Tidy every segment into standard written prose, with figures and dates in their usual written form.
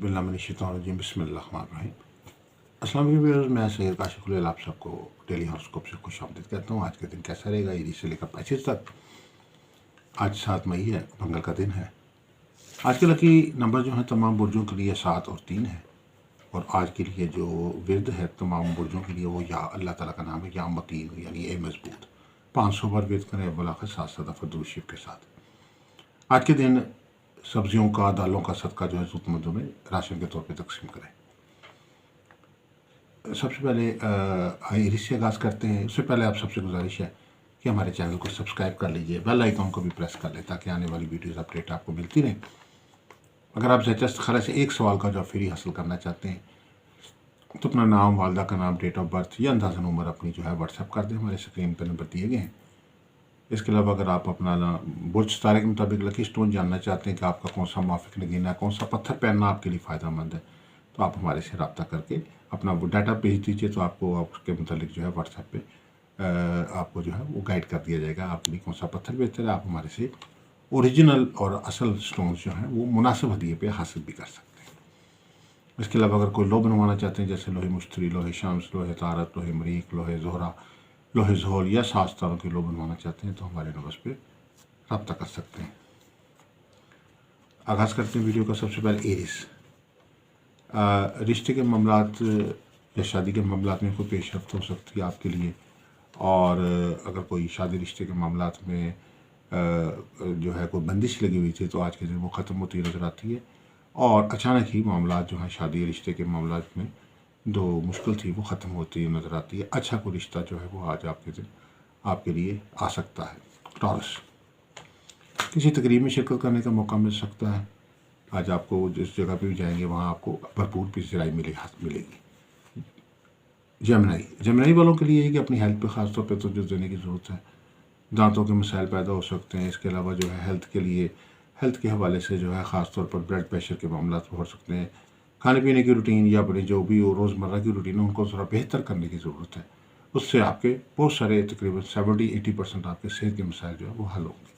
औज़ुबिल्लाहिमिनश्शैतानिर्रजीम बिस्मिल्लाहिर्रहमानिर्रहीम। अस्सलाम वालेकुम व्यूअर्स, मैं सैयद काशिफ़ुल आप सबको डेली हॉरोस्कोप से खुशामदीद कहता हूँ। आज का दिन कैसा रहेगा ईद से लेकर 25 तक। आज 7 मई है, मंगल का दिन है। आज के लकी नंबर जो है तमाम बुर्जों के लिए 7 और 3 है। और आज के लिए जो विर्द है तमाम बुर्जों के लिए वो या अल्लाह ताला का नाम है या मतीन, यानी ए मजबूत। 500 बार विर्द करें बलाखिर 7 दफ़ा दुरूद शरीफ के साथ। आज के दिन सब्जियों का, दालों का सदका जो है ज़रूरतमंदों में राशन के तौर पे तकसीम करें। सबसे पहले इरिस से आगाज़ करते हैं। उससे पहले आप सबसे गुजारिश है कि हमारे चैनल को सब्सक्राइब कर लीजिए, बेल आइकन को भी प्रेस कर लें ताकि आने वाली वीडियोज़ अपडेट आपको मिलती रहे। अगर आप ज़बरदस्त खरा से एक सवाल का जवाब फ्री हासिल करना चाहते हैं तो अपना नाम, वालदा का नाम, डेट ऑफ बर्थ या अंदाज़न उम्र अपनी जो है व्हाट्सएप कर दें। हमारे स्क्रीन पर नंबर दिए गए हैं। इसके अलावा अगर आप अपना बुर्ज सितारे के मुताबिक लकी स्टोन जानना चाहते हैं कि आपका कौन सा माफिक नगीना है, कौन सा पत्थर पहनना आपके लिए फ़ायदेमंद है, तो आप हमारे से रब्ता करके अपना वो डाटा भेज दीजिए। तो आपको उसके मुताबिक जो है व्हाट्सएप पे आपको जो है वो गाइड कर दिया जाएगा आपके लिए कौन सा पत्थर बेहतर है। आप हमारे से ओरिजिनल और असल स्टोन जो हैं वो मुनासिब हदीये पे हासिल भी कर सकते हैं। इसके अलावा अगर कोई लो बनवाना चाहते हैं जैसे लोहे मुश्तरी, लोहे शम्स, लोहे तारक, लोहे मरीक, लोहे जोहरा, लोहे जोहल या 7 तारों के लो बनवाना चाहते हैं तो हमारे नंबर पे रब्ता कर सकते हैं। आगाज़ करते हैं वीडियो का। सबसे पहले एरिस। रिश्ते के मामलात या शादी के मामलात में कोई पेशरफ्त हो सकती है आपके लिए। और अगर कोई शादी रिश्ते के मामलात में जो है कोई बंदिश लगी हुई थी तो आज के दिन वो ख़त्म होती नज़र आती है। और अचानक ही मामलात जो हैं शादी रिश्ते के मामलात में जो मुश्किल थी वो ख़त्म होती नज़र आती है। अच्छा कोई रिश्ता जो है वो आज आपके दिन आपके लिए आ सकता है। टॉरस, किसी तकरीब में शिरकत करने का मौका मिल सकता है। आज आपको जिस जगह पे भी जाएंगे वहाँ आपको भरपूर पसीराई मिलेगी। जेमिनी वालों के लिए है कि अपनी हेल्थ पे ख़ास तौर पे तवज्जो देने की ज़रूरत है। दांतों के मसाइल पैदा हो सकते हैं। इसके अलावा जो है हेल्थ के हवाले से जो है ख़ास तौर पर ब्लड प्रेशर के मामला हो सकते हैं। खाने पीने की रूटीन या अपनी जो भी रोज़मर्रा की रूटीन है उनको ज़रा बेहतर करने की ज़रूरत है। उससे आपके बहुत सारे तकरीबन 70-80% आपके सेहत के मसाइल जो है वो हल होंगे।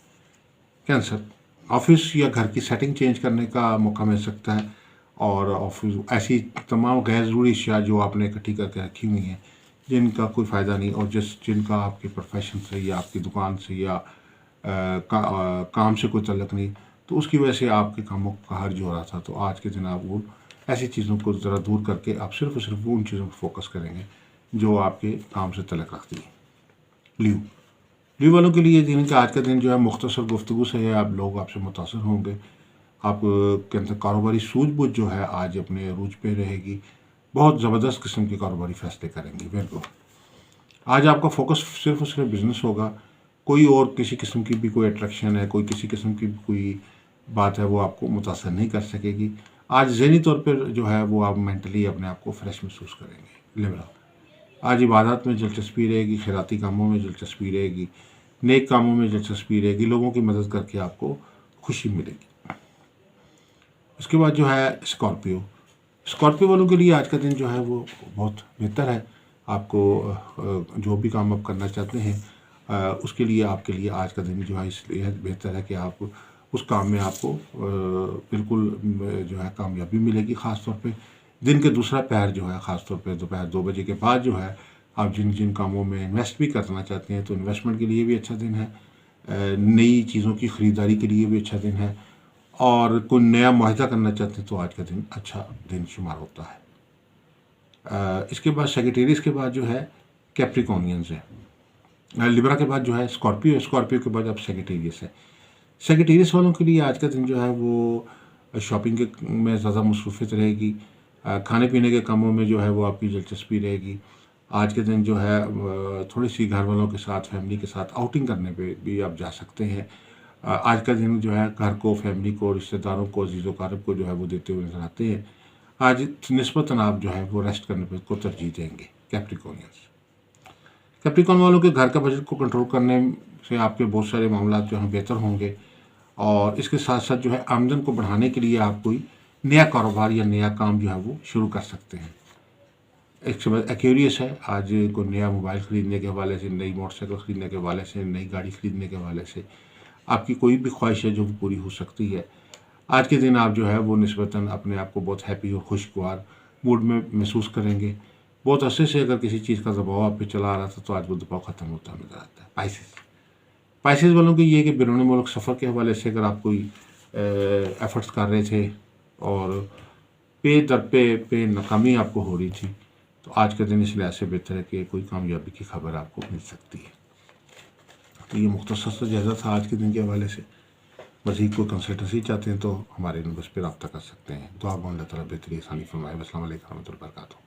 कैंसर, ऑफिस या घर की सेटिंग चेंज करने का मौका मिल सकता है। और ऑफिस ऐसी तमाम गैर ज़रूरी अशिया जो आपने इकट्ठी करके रखी हुई हैं जिनका कोई फ़ायदा नहीं और जिनका आपके प्रोफेशन से या आपकी दुकान से या काम से कोई तल्लक नहीं, तो उसकी वजह से आपके कामों का हर्ज हो रहा था। तो आज के दिन आप वो ऐसी चीज़ों को ज़रा दूर करके आप सिर्फ और सिर्फ उन चीज़ों पर फोकस करेंगे जो आपके काम से तल्लक रखती हैं। लीव वालों के लिए दिन का आज का दिन जो है मुख्तसर गुफ्तगू से है। आप लोग आपसे मुतासर होंगे। आप के अंदर कारोबारी सूझबूझ जो है आज अपने अरूज पे रहेगी। बहुत ज़बरदस्त किस्म के कारोबारी फैसले करेंगे। बिल्कुल आज आपका फोकस सिर्फ और सिर्फ बिजनेस होगा। कोई और किसी किस्म की भी कोई अट्रैक्शन है, कोई किसी किस्म की कोई बात है वो आपको मुतासर नहीं कर सकेगी। आज ज़हनी तौर पर जो है वो आप मेंटली अपने आप को फ्रेश महसूस करेंगे। लिबरा, आज इबादत में दिलचस्पी रहेगी, खैराती कामों में दिलचस्पी रहेगी, नेक कामों में दिलचस्पी रहेगी, लोगों की मदद करके आपको खुशी मिलेगी। उसके बाद जो है स्कॉर्पियो वालों के लिए आज का दिन जो है वो बहुत बेहतर है। आपको जो भी काम आप करना चाहते हैं उसके लिए आपके लिए आज का दिन जो है इसलिए बेहतर है कि आप उस काम में आपको बिल्कुल जो है कामयाबी मिलेगी। ख़ास तौर पे दिन के दूसरा पहर जो है, ख़ास तौर पे दोपहर 2 बजे के बाद जो है आप जिन कामों में इन्वेस्ट भी करना चाहते हैं तो इन्वेस्टमेंट के लिए भी अच्छा दिन है। नई चीज़ों की ख़रीदारी के लिए भी अच्छा दिन है। और कोई नया मुआहदा करना चाहते हैं तो आज का दिन अच्छा दिन शुमार होता है। इसके बाद सेक्रेटेरियस के बाद जो है कैप्रिकॉनियंस है। लिब्रा के बाद जो है स्कॉर्पियो के बाद अब सेक्रेटेरियस है। सेक्रेटेरियस वालों के लिए आज का दिन जो है वो शॉपिंग के में ज़्यादा मसरूफियत रहेगी। खाने पीने के कामों में जो है वो आपकी दिलचस्पी रहेगी। आज के दिन जो है थोड़ी सी घर वालों के साथ, फैमिली के साथ आउटिंग करने पे भी आप जा सकते हैं। आज का दिन जो है घर को, फैमिली को, रिश्तेदारों को, अजीज़ क़रीब को जो है वो देते हुए नजर आते हैं। आज निस्बतन आप जो है वो रेस्ट करने पर को तरजीह देंगे। कैप्रिकॉन वालों के घर का बजट को कंट्रोल करने से आपके बहुत सारे मामला जो हैं बेहतर होंगे। और इसके साथ साथ जो है आमदन को बढ़ाने के लिए आप कोई नया कारोबार या नया काम जो है वो शुरू कर सकते हैं। इसके बाद एक्वेरियस है। आज कोई नया मोबाइल ख़रीदने के हवाले से, नई मोटरसाइकिल ख़रीदने के हवाले से, नई गाड़ी ख़रीदने के हवाले से आपकी कोई भी ख्वाहिश है जो पूरी हो सकती है। आज के दिन आप जो है वो निस्बतन अपने आप को बहुत हैप्पी और खुशगवार मूड में महसूस करेंगे। बहुत अरसे से अगर किसी चीज़ का दबाव आप पे चला आ रहा था तो आज वो दबाव ख़त्म होता नज़र आता है। स्पाइसेस वालों की ये कि बैरून मुल्क सफ़र के हवाले से अगर आप कोई एफ़र्ट्स कर रहे थे और पे दर पे नाकामी आपको हो रही थी, तो आज का दिन इस लिहाज से बेहतर है कि कोई कामयाबी की खबर आपको मिल सकती है। तो ये मुख्तसर सा जायज़ा था आज के दिन के हवाले से। मज़ीद कोई कंसल्टेंसी चाहते हैं तो हमारे नंबर पर रब्ता कर सकते हैं। दुआ अल्लाह ताला बेहतरी आसानी फरमाए। अस्सलाम वालेकुम व रहमतुल्लाहि व बरकातहू।